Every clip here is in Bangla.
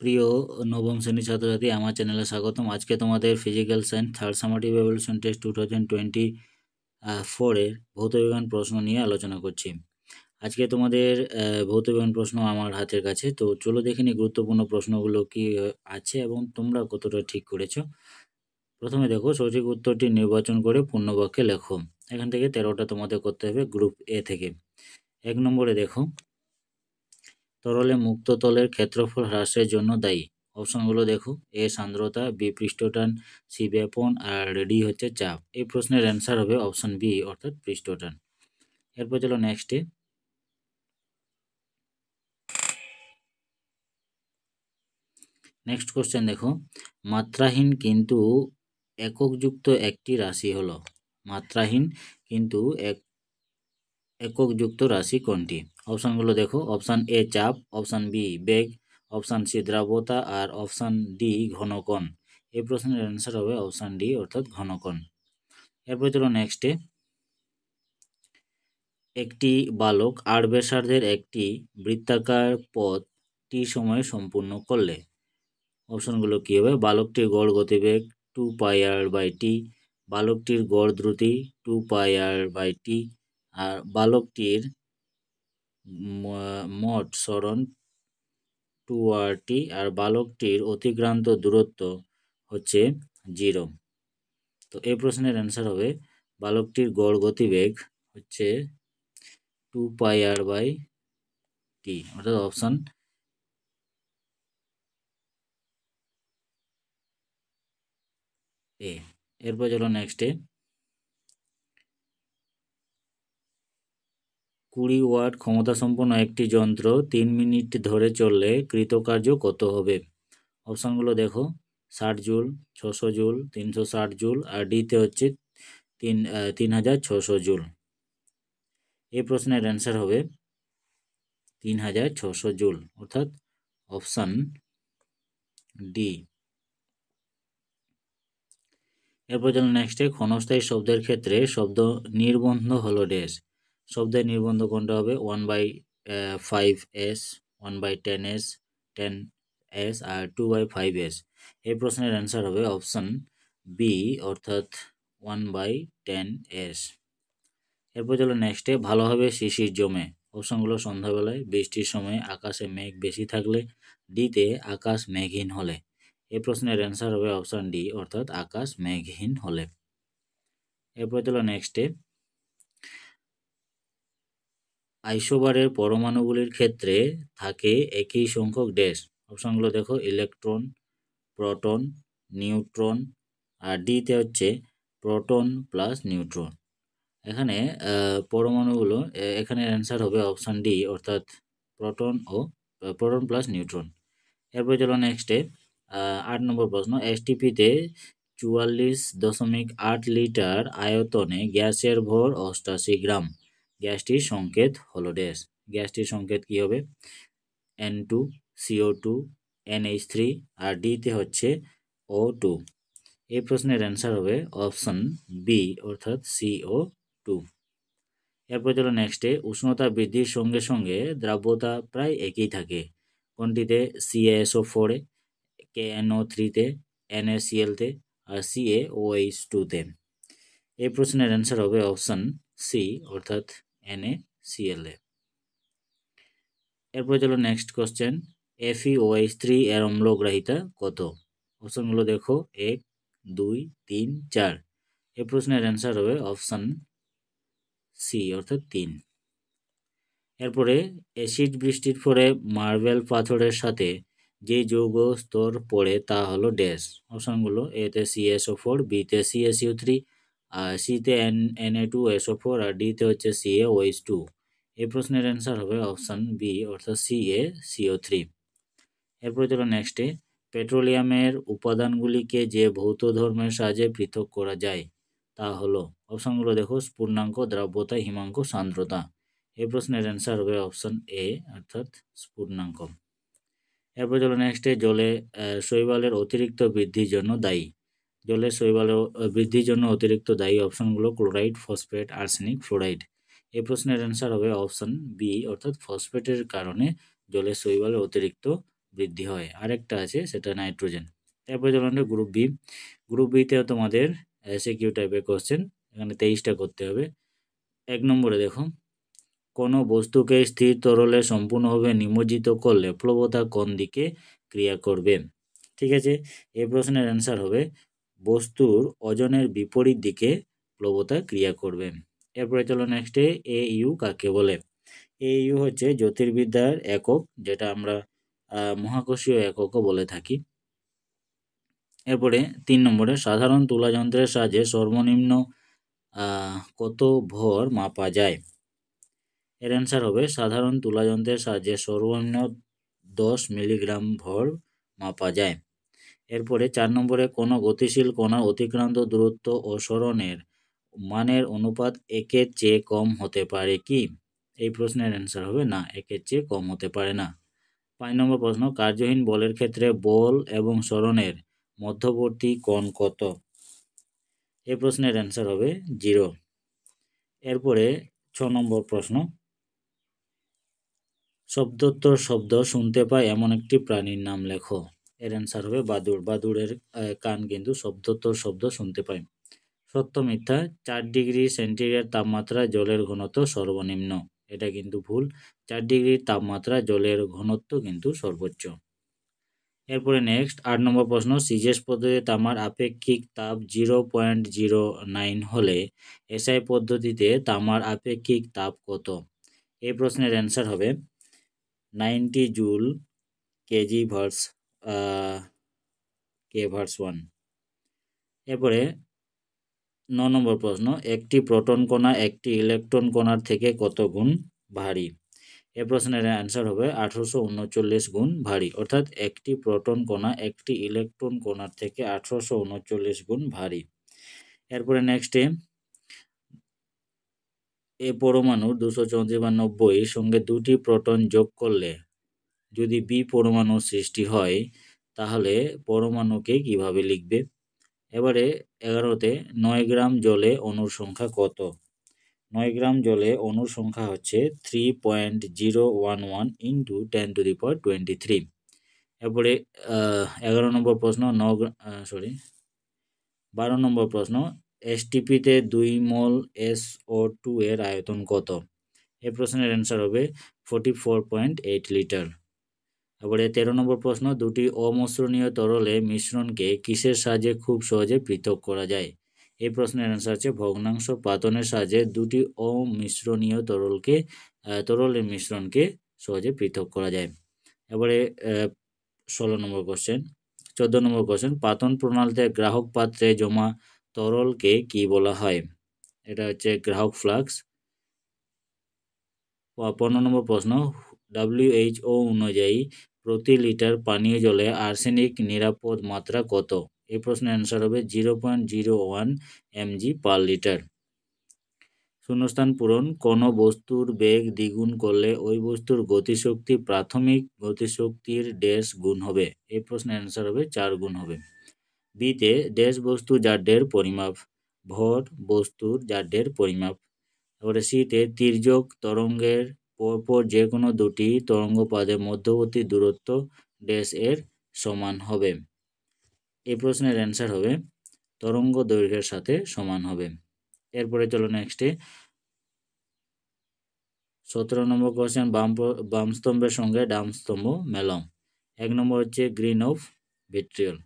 প্রিয় নবম শ্রেণীর ছাত্রছাত্রী, আমার চ্যানেলে স্বাগতম। আজকে তোমাদের physical science third summative evaluation test 2024 এর ভৌতবিজ্ঞান প্রশ্ন নিয়ে আলোচনা করছি। আজকে তোমাদের ভৌতবিজ্ঞান প্রশ্ন আমার হাতের কাছে, তো চলো দেখে নিই গুরুত্বপূর্ণ প্রশ্নগুলো কি আছে এবং তোমরা কতটা ঠিক করেছো। প্রথমে দেখো, সঠিক উত্তরটি নির্বাচন করে পূর্ণবাক্যে লেখো। এখান থেকে 13টা তোমাদের করতে হবে গ্রুপ এ থেকে। 1 নম্বরে দেখো, তরলে মুক্ত তলের ক্ষেত্রফল হ্রাসের জন্য দায়ী। অপশনগুলো দেখো, এ সান্দ্রতা, বি পৃষ্ঠটান, সি ব্যাপন আর ডি হচ্ছে চাপ। এই প্রশ্নের অ্যান্সার হবে অপশন বি অর্থাৎ পৃষ্ঠটান। এরপর চলো নেক্সটে। নেক্সট কোশ্চেন দেখো, মাত্রাহীন কিন্তু এককযুক্ত একটি রাশি হলো। মাত্রাহীন কিন্তু এককযুক্ত রাশি কোনটি? অপশনগুলো দেখো, অপশন এ চাপ, অপশন বি বেগ, অপশন সি দ্রাব্যতা আর অপশন ডি ঘনকণ। এই প্রশ্নের অ্যান্সার হবে অপশন ডি অর্থাৎ ঘনকণ। এরপর চলো নেক্সটে। একটি বালক 8 ব্যাসার্ধের একটি বৃত্তাকার পথ টি সময়ে সম্পূর্ণ করলে। অপশনগুলো কি হবে? বালকটির গড় গতিবেগ 2 পাই আর বাই টি, বালকটির গড় দ্রুতি 2 পাই আর বাই টি, আর বালকটির মোট সরণ 2r টি, আর বালকটির অতিক্রান্ত দূরত্ব হচ্ছে 0। তো এই প্রশ্নের অ্যান্সার হবে বালকটির গড় গতিবেগ হচ্ছে 2 পাই আর বাই টি অর্থাৎ অপশন এ। এরপর চলো নেক্সটে। 20 ওয়াট ক্ষমতা সম্পন্ন একটি যন্ত্র 3 মিনিট ধরে চললে কৃতকার্য কত হবে? অপশনগুলো দেখো, 60 জুল, 600 জুল, 360 জুল আর ডিতে হচ্ছে 3600 জুল। এই প্রশ্নের অ্যান্সার হবে 3600 জুল অর্থাৎ অপশন ডি। এরপর চলো নেক্সটে। ক্ষণস্থায়ী শব্দের ক্ষেত্রে শব্দ নির্বন্ধ হলো ড্যাশ। শব্দের নির্বন্ধ কোনটা হবে? 1/5s, 1/10s, 10s আর 2/5s। এই প্রশ্নের অ্যান্সার হবে অপশন বি অর্থাৎ 1/10s। এরপর চলো নেক্সটে। ভালোভাবে শিশির জমে। অপশনগুলো সন্ধ্যাবেলায়, বৃষ্টির সময়, আকাশে মেঘ বেশি থাকলে, ডিতে আকাশ মেঘহীন হলে। এই প্রশ্নের অ্যান্সার হবে অপশন ডি অর্থাৎ আকাশ মেঘহীন হলে। এরপর চলো নেক্সটে। আইসোবারের পরমাণুগুলির ক্ষেত্রে থাকে একই সংখ্যক ড্যাশ। অপশনগুলো দেখো, ইলেকট্রন, প্রোটন, নিউট্রন আর ডিতে হচ্ছে প্রোটন প্লাস নিউট্রন। এখানে পরমাণুগুলো এখানে অ্যান্সার হবে অপশন ডি অর্থাৎ প্রোটন প্লাস নিউট্রন। এরপর চলো নেক্সটে। 8 নম্বর প্রশ্ন। এসটিপিতে 44.8 লিটার আয়তনে গ্যাসের ভর 88 গ্রাম। গ্যাসটির সংকেত হলো ড্যাশ। গ্যাসটির সংকেত কি হবে? N2, CO2, NH3 আর ডিতে হচ্ছে O2। এই প্রশ্নের অ্যান্সার হবে অপশন বি অর্থাৎ CO2। এরপর চলো নেক্সটে। উষ্ণতা বৃদ্ধির সঙ্গে সঙ্গে দ্রাব্যতা প্রায় একই থাকে। কোনটিতে? CaSO4-এ, KNO3-তে, NaCl-তে আর CaOH2-তে। এই প্রশ্নের অ্যান্সার হবে অপশন সি অর্থাৎ NaCl-এ। এরপর চলো নেক্সট কোশ্চেন। FeOH3 এর অম্লগ্রাহিতা কত? অপশনগুলো দেখো, 1, 2, 3, 4। এই প্রশ্নের অ্যান্সার হবে অপশন সি অর্থাৎ 3। এরপরে অ্যাসিড বৃষ্টির পরে মার্বেল পাথরের সাথে যে যৌগ স্তর পড়ে তা হলো ড্যাশ। অপশনগুলো, এতে CaSO4, বিতে CaCO3 আর সিতে Na2SO4 আর ডিতে হচ্ছে CaOH2। এই প্রশ্নের অ্যান্সার হবে অপশন বি অর্থাৎ CaCO3। এরপরে চলো নেক্সটে। পেট্রোলিয়ামের উপাদানগুলিকে যে ভৌত ধর্মের সাহায্যে পৃথক করা যায় তা হলো। অপশনগুলো দেখো, স্ফুটনাঙ্ক, দ্রাব্যতা, হিমাঙ্ক, সান্দ্রতা। এই প্রশ্নের অ্যান্সার হবে অপশন এ অর্থাৎ স্ফুটনাঙ্ক। এরপর চলো নেক্সটে। জলে শৈবালের অতিরিক্ত বৃদ্ধির জন্য দায়ী। জলে শৈবালের বৃদ্ধির জন্য অতিরিক্ত দায়ী অপশনগুলো ক্লোরাইড, ফসফেট, আর্সেনিক, ফ্লোরাইড। এই প্রশ্নের অ্যান্সার হবে অপশন বি অর্থাৎ ফসফেটের কারণে জলে শৈবালের অতিরিক্ত বৃদ্ধি হয়। আরেকটা আছে সেটা নাইট্রোজেন। এরপরে চলো আমরা গ্রুপ বি। গ্রুপ বিতেও তোমাদের এসিকিউ টাইপের কোশ্চেন, এখানে 23টা করতে হবে। 1 নম্বরে দেখো, কোনো বস্তুকে স্থির তরলে সম্পূর্ণভাবে নিমজ্জিত করলে প্লবতা কোন দিকে ক্রিয়া করবে? ঠিক আছে, এই প্রশ্নের অ্যান্সার হবে বস্তুর ওজনের বিপরীত দিকে প্লবতা ক্রিয়া করবে। এরপরে চলো নেক্সটে AU কাকে বলে? AU হচ্ছে জ্যোতির্বিদ্যার একক, যেটা আমরা মহাকর্ষীয় এককও বলে থাকি। এরপরে 3 নম্বরে সাধারণ তুলা যন্ত্রের সাহায্যে সর্বনিম্ন কত ভর মাপা যায়? এর অ্যান্সার হবে সাধারণ তুলা যন্ত্রের সাহায্যে সর্বনিম্ন 10 মিলিগ্রাম ভর মাপা যায়। এরপরে 4 নম্বরে কোনো গতিশীল কণার অতিক্রান্ত দূরত্ব ও সরণের মানের অনুপাত 1-এর চেয়ে কম হতে পারে কি? এই প্রশ্নের অ্যান্সার হবে না, 1-এর চেয়ে কম হতে পারে না। 5 নম্বর প্রশ্ন, কার্যহীন বলের ক্ষেত্রে বল এবং সরণের মধ্যবর্তী কোণ কত? এই প্রশ্নের অ্যান্সার হবে 0। এরপরে 6 নম্বর প্রশ্ন, শব্দোত্তর শব্দ শুনতে পায় এমন একটি প্রাণীর নাম লেখো। এর অ্যান্সার হবে বাদুড়। বাদুড়ের কান কিন্তু শব্দোত্তর শব্দ শুনতে পায়। সত্য মিথ্যা? 4 ডিগ্রি সেন্টিগ্রেড তাপমাত্রা জলের ঘনত্ব সর্বনিম্ন। এটা কিন্তু ভুল। 4 ডিগ্রি তাপমাত্রা জলের ঘনত্ব কিন্তু সর্বোচ্চ। এরপরে নেক্সট 8 নম্বর প্রশ্ন, সিজেস পদ্ধতিতে তামার আপেক্ষিক তাপ 0.09 হলে এসআই পদ্ধতিতে তামার আপেক্ষিক তাপ কত? এই প্রশ্নের অ্যান্সার হবে 90 জুল কেজি ভার্স কে ভার্স 1। এরপরে 9 নম্বর প্রশ্ন, একটি প্রোটন কণা একটি ইলেকট্রন কণার থেকে কত গুণ ভারী? এই প্রশ্নের অ্যান্সার হবে 1839 গুণ ভারী, অর্থাৎ একটি প্রোটন কণা একটি ইলেকট্রন কণার থেকে 1839 গুণ ভারী। এরপরে নেক্সটে, এ পরমাণুর 294 সঙ্গে 2টি প্রোটন যোগ করলে যদি বি পরমাণু সৃষ্টি হয় তাহলে পরমাণুকে কিভাবে লিখবে? এবারে 11তে 9 গ্রাম জলে অণুর সংখ্যা কত? 9 গ্রাম জলে অণুর সংখ্যা হচ্ছে 3.011 ইন্টু 10⁻23। এরপরে 11 নম্বর প্রশ্ন 12 নম্বর প্রশ্ন, এসটিপিতে 2 মোল SO2 এর আয়তন কত? এই প্রশ্নের অ্যান্সার হবে 44.8 লিটার। তারপরে 13 নম্বর প্রশ্ন, দুটি অমসৃণীয় তরলে মিশ্রণকে কিসের সাহায্যে খুব সহজে পৃথক করা যায়? এই প্রশ্নের অ্যান্সার হচ্ছে ভগ্নাংশ পাতনের সাহায্যে দুটি অমিশ্রণীয় তরলের মিশ্রণকে সহজে পৃথক করা যায়। এবারে 16 নম্বর কোশ্চেন, 14 নম্বর কোশ্চেন, পাতন প্রণালীতে গ্রাহক পাত্রে জমা তরলকে কি বলা হয়? এটা হচ্ছে গ্রাহক ফ্লাক্স। 15 নম্বর প্রশ্ন, WHO অনুযায়ী প্রতি লিটার পানীয় জলে আর্সেনিক নিরাপদ মাত্রা কত? এই প্রশ্নের অ্যান্সার হবে 0.01 mg পার লিটার। শূন্যস্থান পূরণ, কোনো বস্তুর বেগ দ্বিগুণ করলে ওই বস্তুর গতিশক্তি প্রাথমিক গতিশক্তির ড্যাশ গুণ হবে। এই প্রশ্নের অ্যান্সার হবে 4 গুণ হবে। বিতে ড্যাশ বস্তু জাড্যের পরিমাপ, ভর বস্তুর জাড্যের পরিমাপ। এবারে সিতে তির্যক তরঙ্গের পরপর যে কোনো দুটি তরঙ্গপাদের মধ্যবর্তী দূরত্ব ড্যাশ এর সমান হবে। এই প্রশ্নের অ্যান্সার হবে তরঙ্গ দৈর্ঘ্যের সাথে সমান হবে। এরপরে চলো নেক্সটে 17 নম্বর কোশ্চেন, বাম স্তম্ভের সঙ্গে ডান স্তম্ভ মেলাও। 1 নম্বর হচ্ছে green of vitriol.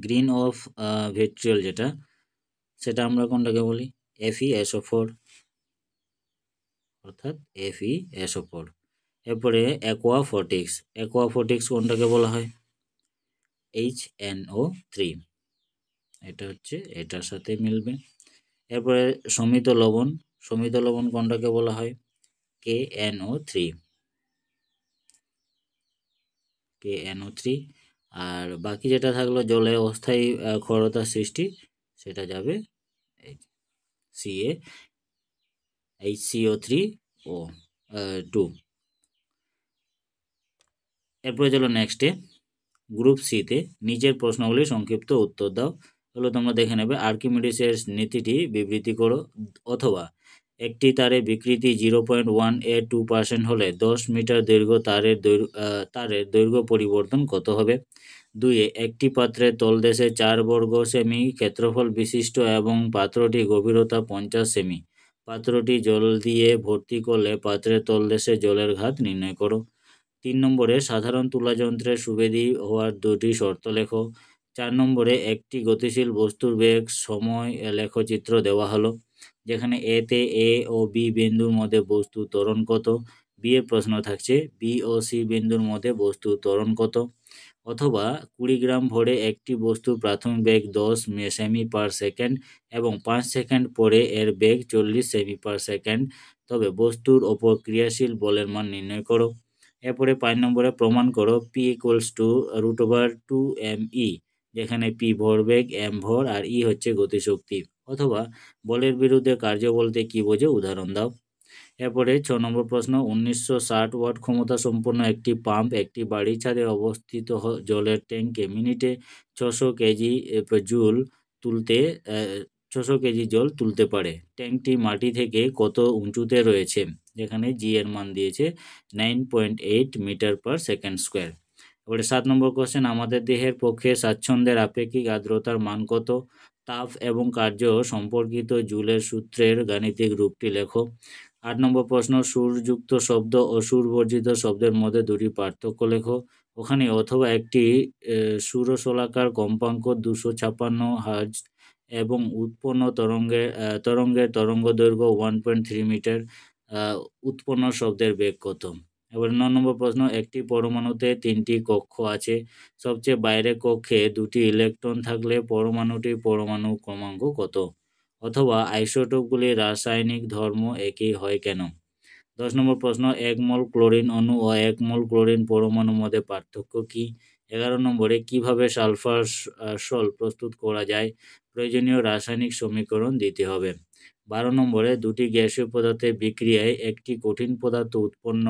Green of vitriol যেটা, সেটা আমরা কোনটাকে বলি? FeSO4, অর্থাৎ FeSO4। এরপরে অ্যাকোয়াফটিক্স, অ্যাকোয়াফটিক্স কোনটাকে বলা হয়? HNO3, এটা হচ্ছে এটার সাথে মিলবে। এরপরে সমিত লবণ, সমিত লবণ কোনটাকে বলা হয়? KNO3। আর বাকি যেটা থাকলো জলে অস্থায়ী ক্ষারতার সৃষ্টি, সেটা যাবে HCO3O2। এরপরে চলো নেক্সটে গ্রুপ সিতে নিচের প্রশ্নগুলি সংক্ষিপ্ত উত্তর দাও। এগুলো তোমরা দেখে নেবে। আর্কিমিডিসের নীতিটি বিবৃতি করো, অথবা একটি তারে বিকৃতি 0.182% হলে 10 মিটার দীর্ঘ তারের দৈর্ঘ্য পরিবর্তন কত হবে? 2 একটি পাত্রের তলদেশে 4 বর্গ সেমি ক্ষেত্রফল বিশিষ্ট এবং পাত্রটি গভীরতা 50 সেমি। পাত্রটি জল দিয়ে ভর্তি করলে পাত্রের তলদেশে জলের ঘাত নির্ণয় করো। 3 নম্বরে সাধারণ তুলা যন্ত্রের সুবিধি হওয়ার 2টি শর্ত লেখো। 4 নম্বরে একটি গতিশীল বস্তুর বেগ সময় লেখচিত্র দেওয়া হলো, যেখানে এতে এ ও বি বিন্দুর মধ্যে বস্তুর ত্বরণ কত। বি এর প্রশ্ন থাকছে বি ও সি বিন্দুর মধ্যে বস্তুর ত্বরণ কত। অথবা 20 গ্রাম ভরে একটি বস্তুর প্রাথমিক বেগ 10 সেমি পার সেকেন্ড এবং 5 সেকেন্ড পরে এর বেগ 40 সেমি পার সেকেন্ড, তবে বস্তুর ওপর ক্রিয়াশীল বলের মান নির্ণয় করো। এরপরে 5 নম্বরে প্রমাণ করো পি ইকুয়ালস টু √2m/e, যেখানে পি ভরবেগ, এম ভর আর ই হচ্ছে গতিশক্তি। অথবা বলের বিরুদ্ধে কার্য বলতে কি বোঝো, উদাহরণ দাও। এরপরে 6 নম্বর প্রশ্ন, 1960 ওয়াট ক্ষমতা সম্পন্ন একটি পাম্প একটি বাড়ির ছাদে অবস্থিত জলের ট্যাঙ্কে মিনিটে 600 কেজি জুল তুলতে 600 কেজি জল তুলতে পারে। ট্যাঙ্কটি মাটি থেকে কত উঁচুতে রয়েছে, যেখানে জি এর মান দিয়েছে 9.8 মিটার পার সেকেন্ড স্কোয়ার। এবারে 7 নম্বর কোশ্চেন, আমাদের দেহের পক্ষে স্বাচ্ছন্দ্যের আপেক্ষিক আর্দ্রতার মান কত? তাপ এবং কার্য সম্পর্কিত জুলের সূত্রের গাণিতিক রূপটি লেখো। 8 নম্বর প্রশ্ন, সুরযুক্ত শব্দ ও সুরবর্জিত শব্দের মধ্যে দুটি পার্থক্য লেখো। ওখানে অথবা একটি সুরশলাকার কম্পাঙ্ক 256 হার্জ এবং উৎপন্ন তরঙ্গের তরঙ্গদৈর্ঘ্য 1.3 মিটার। উৎপন্ন শব্দের বেগ কত? এবার 9 নম্বর প্রশ্ন, একটি পরমাণুতে 3টি কক্ষ আছে। সবচেয়ে বাইরের কক্ষে 2টি ইলেকট্রন থাকলে পরমাণুটির পরমাণু ক্রমাঙ্ক কত? অথবা আইসোটোপগুলির রাসায়নিক ধর্ম একই হয় কেন? 10 নম্বর প্রশ্ন, 1 মোল ক্লোরিন অণু ও 1 মোল ক্লোরিন পরমাণুর মধ্যে পার্থক্য কি? 11 নম্বরে কিভাবে সালফার সল প্রস্তুত করা যায়? প্রয়োজনীয় রাসায়নিক সমীকরণ দিতে হবে। 12 নম্বরে দুটি গ্যাসীয় পদার্থের বিক্রিয়ায় একটি কঠিন পদার্থ উৎপন্ন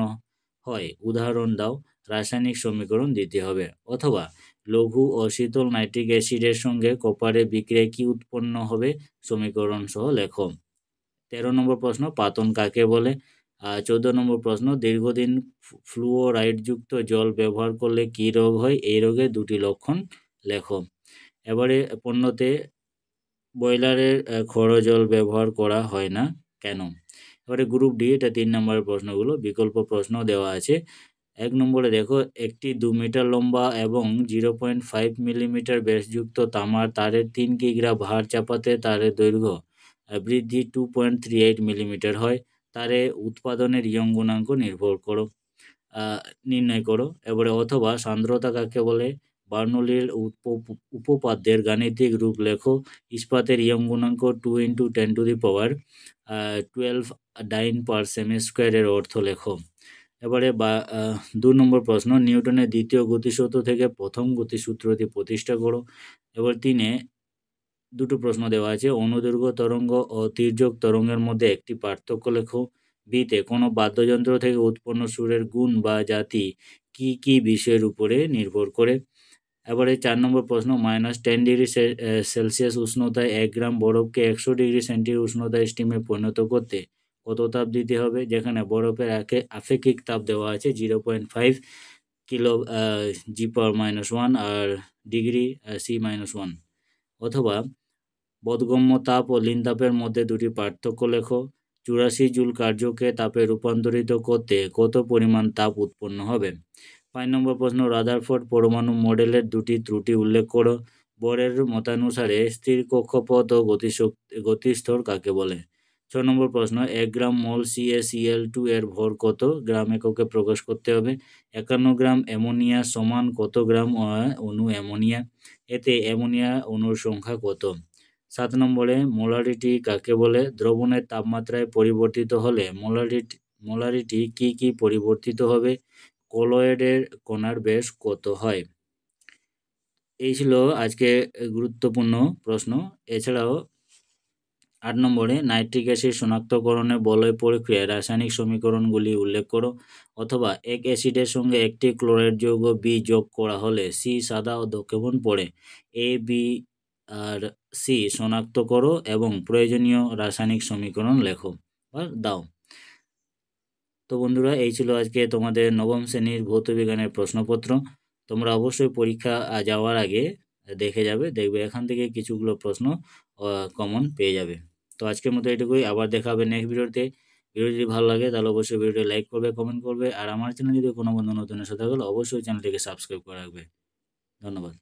হয়, উদাহরণ দাও। রাসায়নিক সমীকরণ দিতে হবে। অথবা লঘু ও শীতল নাইট্রিক অ্যাসিডের সঙ্গে কপারের বিক্রিয়ায় কি উৎপন্ন হবে, সমীকরণ সহ লেখো। 13 নম্বর প্রশ্ন, পাতন কাকে বলে? 14 নম্বর প্রশ্ন, দীর্ঘদিন ফ্লুওরাইডযুক্ত জল ব্যবহার করলে কি রোগ হয়? এই রোগের 2টি লক্ষণ লেখো। এবারে 15তে বয়লারের খড় জল ব্যবহার করা হয় না কেন? এবারে গ্রুপ ডি, এটা 3 নম্বরের প্রশ্নগুলো, বিকল্প প্রশ্ন দেওয়া আছে। 1 নম্বরে দেখো, একটি 2 মিটার লম্বা এবং 0.5 মিলিমিটার ব্যাসযুক্ত তামার তারের 3 কিগ্রা ভার চাপাতে তারের দৈর্ঘ্য বৃদ্ধি 2.38 মিলিমিটার হয়। তারে উৎপাদনের ইয়ং গুণাঙ্ক নির্ণয় করো। এবারে অথবা সান্দ্রতা কাকে বলে? বার্নৌলির উপপাদ্যের গাণিতিক রূপ লেখো। ইস্পাতের ইয়ং গুণাঙ্ক 2 × 10⁻12 ডাইন পার সেমি স্কোয়ার এর অর্থ লেখো। এবারে 2 নম্বর প্রশ্ন, নিউটনের দ্বিতীয় গতিসূত্র থেকে প্রথম গতিসূত্রটি প্রতিষ্ঠা করো। এবার 3-এ দুটো প্রশ্ন দেওয়া আছে। অনুদৈর্ঘ্য তরঙ্গ ও তির্যক তরঙ্গের মধ্যে একটি পার্থক্য লেখো। বিতে কোনো বাদ্যযন্ত্র থেকে উৎপন্ন সুরের গুণ বা জাতি কি কি বিষয়ের উপরে নির্ভর করে? এবারে 4 নম্বর প্রশ্ন, -10 ডিগ্রি সেলসিয়াস উষ্ণতায় 1 গ্রাম বরফকে 100 ডিগ্রি সেন্টিগ্রেড উষ্ণতায় স্টিমে পরিণত করতে কত তাপ দিতে হবে? যেখানে বরফের আপেক্ষিক তাপ দেওয়া আছে 0.5 কিলো G⁻⁻1 আর ডিগ্রি C-1। অথবা বোধগম্য তাপ ও লীন তাপের মধ্যে দুটি পার্থক্য লেখো। 84 জুল কার্যকে তাপে রূপান্তরিত করতে কত পরিমাণ তাপ উৎপন্ন হবে? 5 নম্বর প্রশ্ন, রাদারফোর্ড পরমাণু মডেলের দুটি ত্রুটি উল্লেখ করো। বরের মতানুসারে স্থির কক্ষপথ ও গতিস্তর কাকে বলে? 6 নম্বর প্রশ্ন, 1 গ্রাম মোল CaCl2 এর ভর কত গ্রাম এককে প্রকাশ করতে হবে? 51 গ্রাম অ্যামোনিয়া সমান কত গ্রাম অণু অ্যামোনিয়া? এতে অ্যামোনিয়া অণুর সংখ্যা কত? 7 নম্বরে মোলারিটি কাকে বলে? দ্রবণের তাপমাত্রায় পরিবর্তিত হলে মোলারিটি কি কি পরিবর্তিত হবে? কলয়েডের কণার ব্যাস কত হয়? এই ছিল আজকে গুরুত্বপূর্ণ প্রশ্ন। এছাড়াও 8 নম্বরে নাইট্রিক অ্যাসিড শনাক্তকরণে বলয় প্রক্রিয়ায় রাসায়নিক সমীকরণগুলি উল্লেখ করো। অথবা এক অ্যাসিডের সঙ্গে একটি ক্লোরাইড যৌগ বি যোগ করা হলে সি সাদা ও কেমন পড়ে? এ বি আর সি শনাক্ত করো এবং প্রয়োজনীয় রাসায়নিক সমীকরণ লেখো। বা দাও। তো বন্ধুরা, এই ছিল আজকে তোমাদের নবম শ্রেণীর ভৌত বিজ্ঞানের প্রশ্নপত্র। তোমরা অবশ্যই পরীক্ষা যাওয়ার আগে দেখে যাবে, দেখবে এখান থেকে কিছুগুলো প্রশ্ন কমন পেয়ে যাবে। তো আজকের মতো এটুকুই, আবার দেখা হবে নেক্সট ভিডিওতে। ভিডিও যদি ভালো লাগে তাহলে অবশ্যই ভিডিওটি লাইক করবে, কমেন্ট করবে, আর আমার চ্যানেল যদি কোনো বন্ধু নতুন এসে থাকে তাহলে অবশ্যই চ্যানেলটিকে সাবস্ক্রাইব করে রাখবে। ধন্যবাদ।